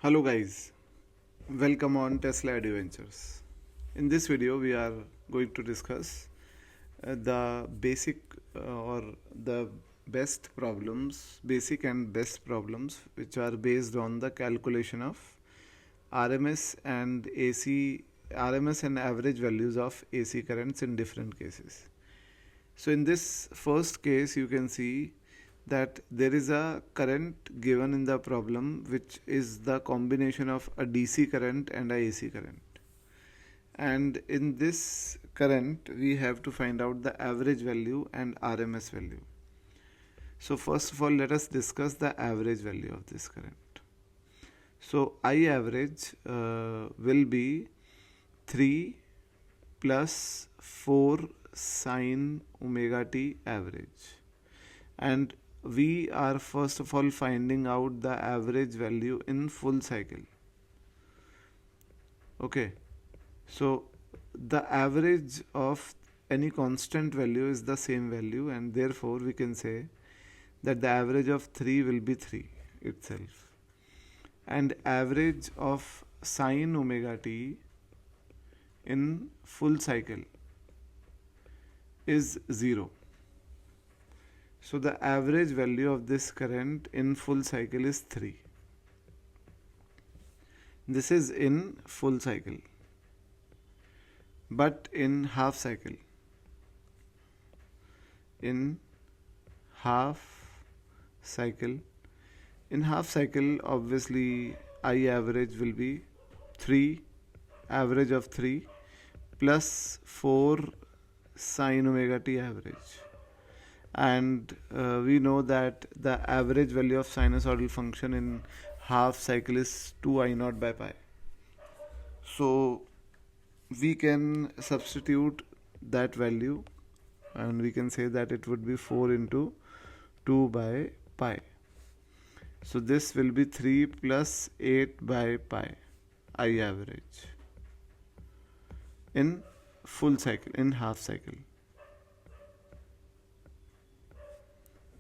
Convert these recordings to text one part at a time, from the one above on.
Hello guys, welcome on Tesla Eduventures. In this video we are going to discuss the basic or the basic and best problems which are based on the calculation of RMS and RMS and average values of AC currents in different cases. So in this first case you can see that there is a current given in the problem which is the combination of a DC current and a AC current, and in this current we have to find out the average value and RMS value. So first of all let us discuss the average value of this current. So I average will be 3 plus 4 sine omega t average, and we are first of all finding out the average value in full cycle. Okay, so the average of any constant value is the same value, and therefore we can say that the average of 3 will be 3 itself, and average of sine omega t in full cycle is 0. So the average value of this current in full cycle is 3. This is in full cycle. But in half cycle, obviously I average will be 3, average of 3 plus 4 sine omega t average. And we know that the average value of sinusoidal function in half cycle is 2 I naught by pi. So we can substitute that value and we can say that it would be 4 into 2 by pi. So this will be 3 plus 8 by pi I average in full cycle, in half cycle.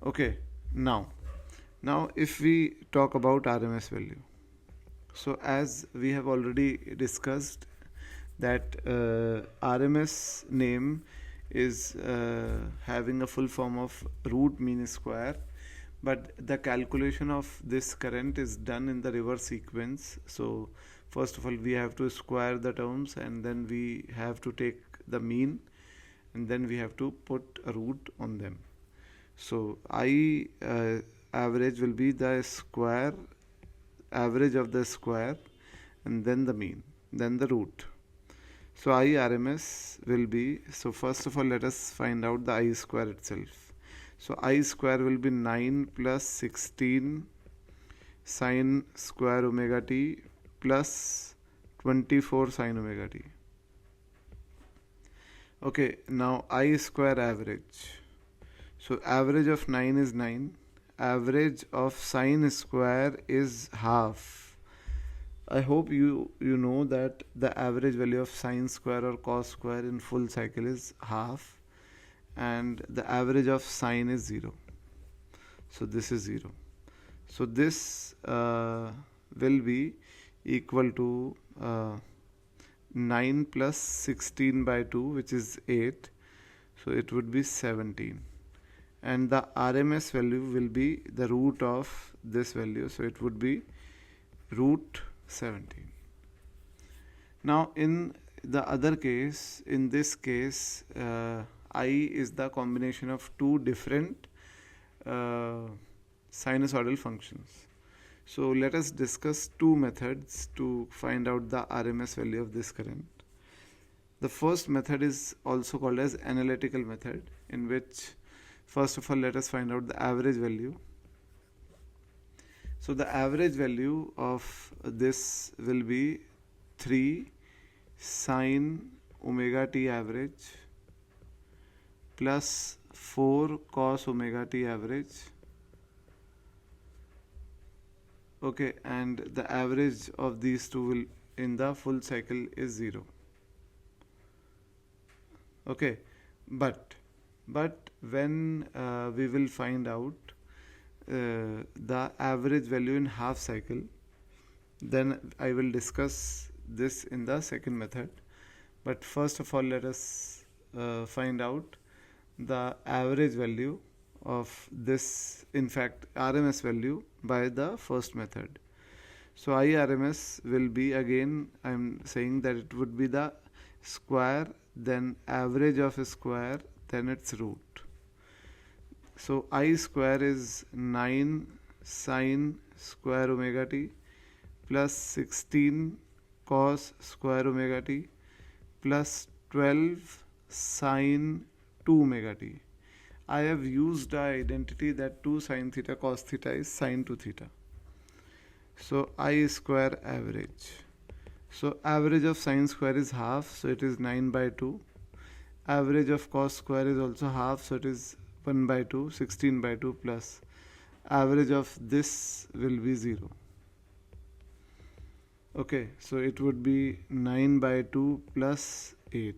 Okay, now if we talk about RMS value, so as we have already discussed that RMS name is having a full form of root mean square, but the calculation of this current is done in the reverse sequence. So first of all we have to square the terms, and then we have to take the mean, and then we have to put a root on them. So I average will be the square, average of the square, and then the mean, then the root. So I RMS will be, so first of all let us find out the I square itself. So I square will be 9 plus 16 sine square omega t plus 24 sine omega t. Okay, now I square average. So average of 9 is 9. Average of sine square is half. I hope you know that the average value of sine square or cos square in full cycle is half, and the average of sine is 0. So this is 0. So this will be equal to 9 plus 16 by 2, which is 8. So it would be 17. And the RMS value will be the root of this value, so it would be root 17. Now in the other case, in this case I is the combination of two different sinusoidal functions. So let us discuss two methods to find out the RMS value of this current. The first method is also called as analytical method, in which first of all let us find out the average value. So the average value of this will be 3 sine omega t average plus 4 cos omega t average. Okay, and the average of these two will in the full cycle is 0. Okay, but when we will find out the average value in half cycle, Then I will discuss this in the second method. But first of all, let us find out the average value of this, in fact RMS value, by the first method. So IRMS will be, again I am saying that it would be the square, then average of a square, then its root. So I square is 9 sine square omega t plus 16 cos square omega t plus 12 sine 2 omega t. I have used the identity that 2 sine theta cos theta is sine 2 theta. So I square average. So average of sine square is half, so it is 9 by 2. Average of cos square is also half, so it is 1 by 2, 16 by 2, plus average of this will be 0. Okay, so it would be 9 by 2 plus 8.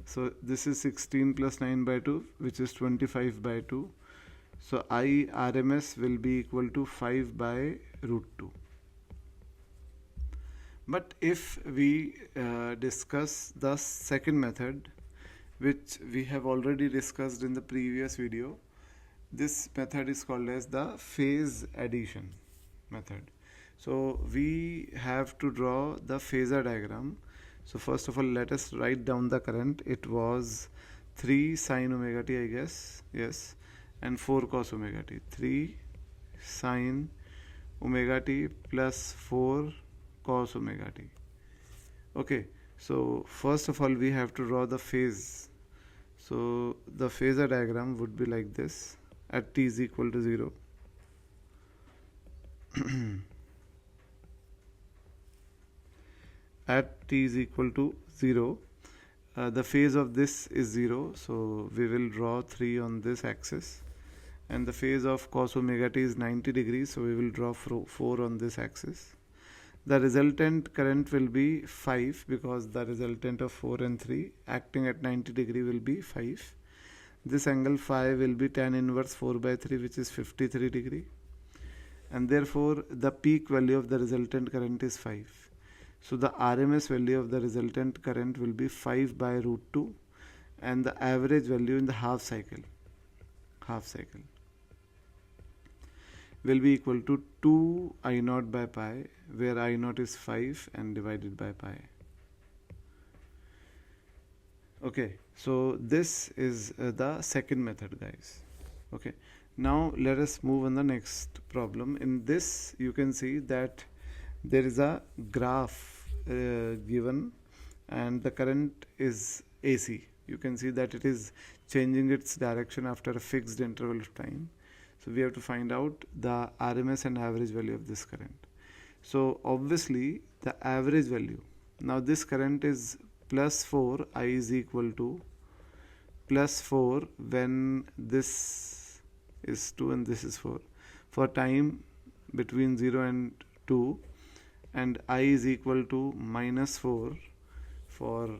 So this is 16 plus 9 by 2, which is 25 by 2. So I RMS will be equal to 5 by root 2. But if we discuss the second method, which we have already discussed in the previous video, this method is called as the phase addition method. So we have to draw the phasor diagram. So first of all, let us write down the current. It was 3 sine omega t, I guess, yes, and 4 cos omega t. 3 sine omega t plus 4 cos omega t. Okay, so first of all we have to draw the phase. So the phasor diagram would be like this at t is equal to 0. At t is equal to 0, the phase of this is 0, so we will draw 3 on this axis, and the phase of cos omega t is 90 degrees, so we will draw 4 on this axis. The resultant current will be 5, because the resultant of 4 and 3 acting at 90 degree will be 5. This angle phi will be tan inverse 4 by 3, which is 53 degree, and therefore the peak value of the resultant current is 5. So the RMS value of the resultant current will be 5 by root 2, and the average value in the half cycle will be equal to 2 I naught by pi, where I naught is 5 and divided by pi. Okay, so this is the second method, guys. Okay, now let us move on the next problem. In this you can see that there is a graph given, and the current is AC. You can see that it is changing its direction after a fixed interval of time. So we have to find out the RMS and average value of this current. So obviously the average value, now this current is plus 4, I is equal to plus 4 when this is 2 and this is 4, for time between 0 and 2, and I is equal to minus 4 for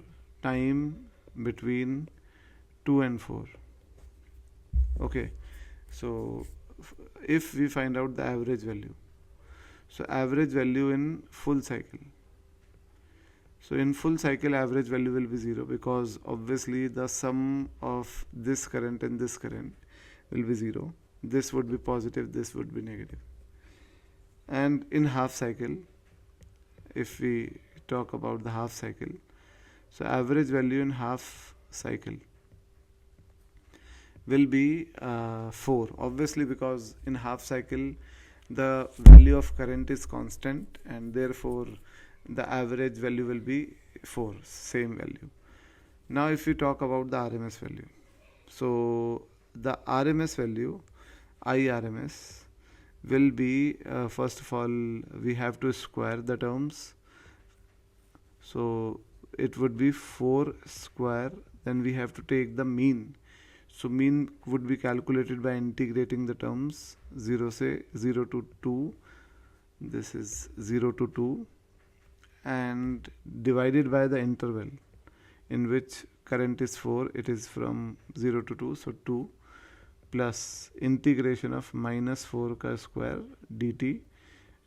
time between 2 and 4. Okay, so if we find out the average value, so average value in full cycle, so in full cycle average value will be 0, because obviously the sum of this current and this current will be 0. This would be positive, this would be negative. And in half cycle, if we talk about the half cycle, so average value in half cycle will be 4, obviously, because in half cycle the value of current is constant, and therefore the average value will be 4, same value. Now if we talk about the RMS value, so the RMS value, IRMS, will be first of all we have to square the terms, so it would be 4 square, then we have to take the mean. So mean would be calculated by integrating the terms 0 to 2, this is 0 to 2, and divided by the interval in which current is 4, it is from 0 to 2, so 2, plus integration of minus 4 square dt,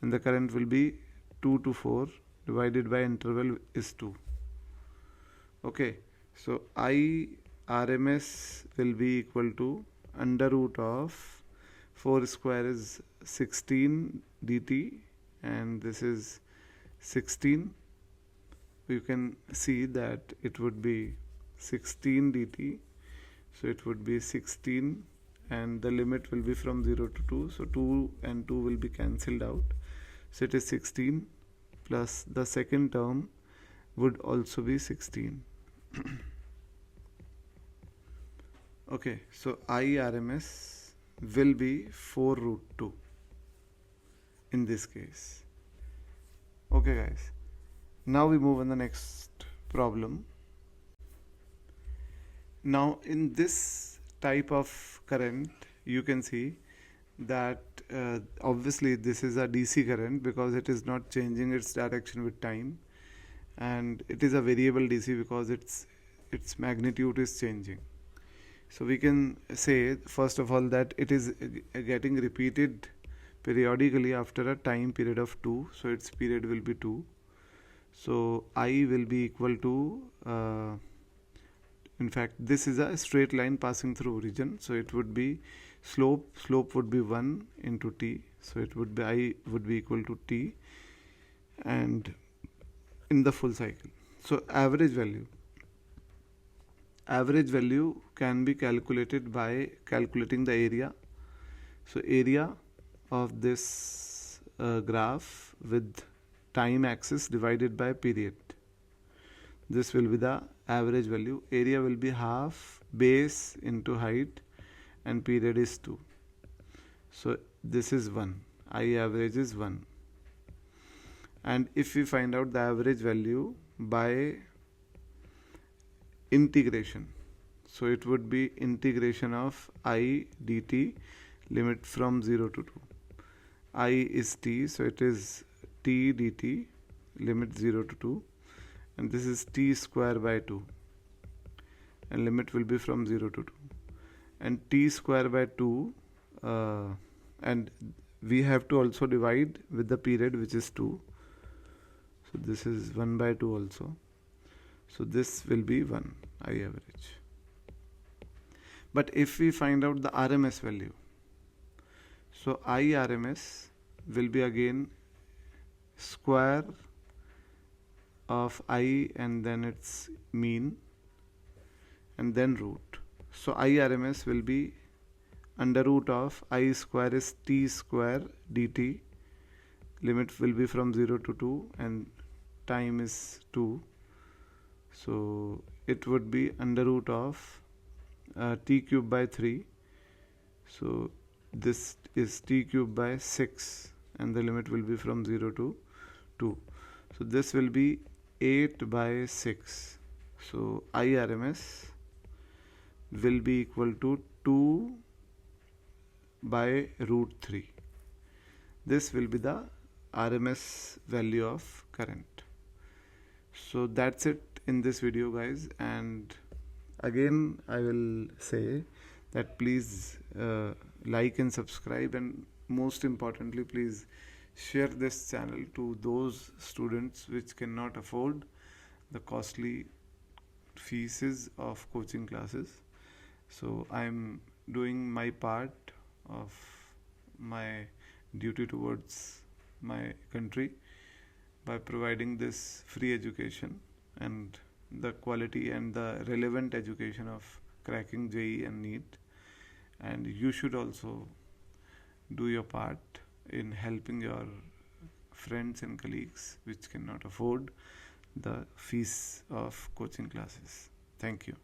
and the current will be 2 to 4 divided by interval is 2. Okay, so I RMS will be equal to under root of 4 square is 16 dt, and this is 16. You can see that it would be 16 dt, so it would be 16, and the limit will be from 0 to 2, so 2 and 2 will be cancelled out, so it is 16 plus the second term would also be 16. Okay, so I RMS will be 4 root 2 in this case. Okay guys, now we move on the next problem. Now in this type of current you can see that obviously this is a DC current because it is not changing its direction with time, and it is a variable DC because its magnitude is changing. So we can say first of all that it is getting repeated periodically after a time period of 2, so its period will be 2. So I will be equal to in fact this is a straight line passing through origin, so it would be slope would be 1 into t, so it would be I would be equal to t, and in the full cycle. So average value can be calculated by calculating the area. So area of this graph with time axis divided by period, this will be the average value. Area will be half base into height, and period is 2, so this is 1. I average is 1, and if we find out the average value by integration, so it would be integration of I dt, limit from 0 to 2. I is t, so it is t dt, limit 0 to 2, and this is t square by 2, and limit will be from 0 to 2, and t square by 2, and we have to also divide with the period which is 2, so this is 1 by 2 also, so this will be 1 I average. But if we find out the RMS value, so I RMS will be again square of I and then its mean and then root. So I RMS will be under root of I square is t square dt, limit will be from 0 to 2 and time is 2, so it would be under root of t cube by 3, so this is t cube by 6, and the limit will be from 0 to 2, so this will be 8 by 6, so I RMS will be equal to 2 by root 3. This will be the RMS value of current. So that's it in this video guys, and again I will say that please like and subscribe, and most importantly please share this channel to those students which cannot afford the costly fees of coaching classes. So I'm doing my part of my duty towards my country by providing this free education and the quality and the relevant education of cracking JEE and NEET, and you should also do your part in helping your friends and colleagues which cannot afford the fees of coaching classes. Thank you.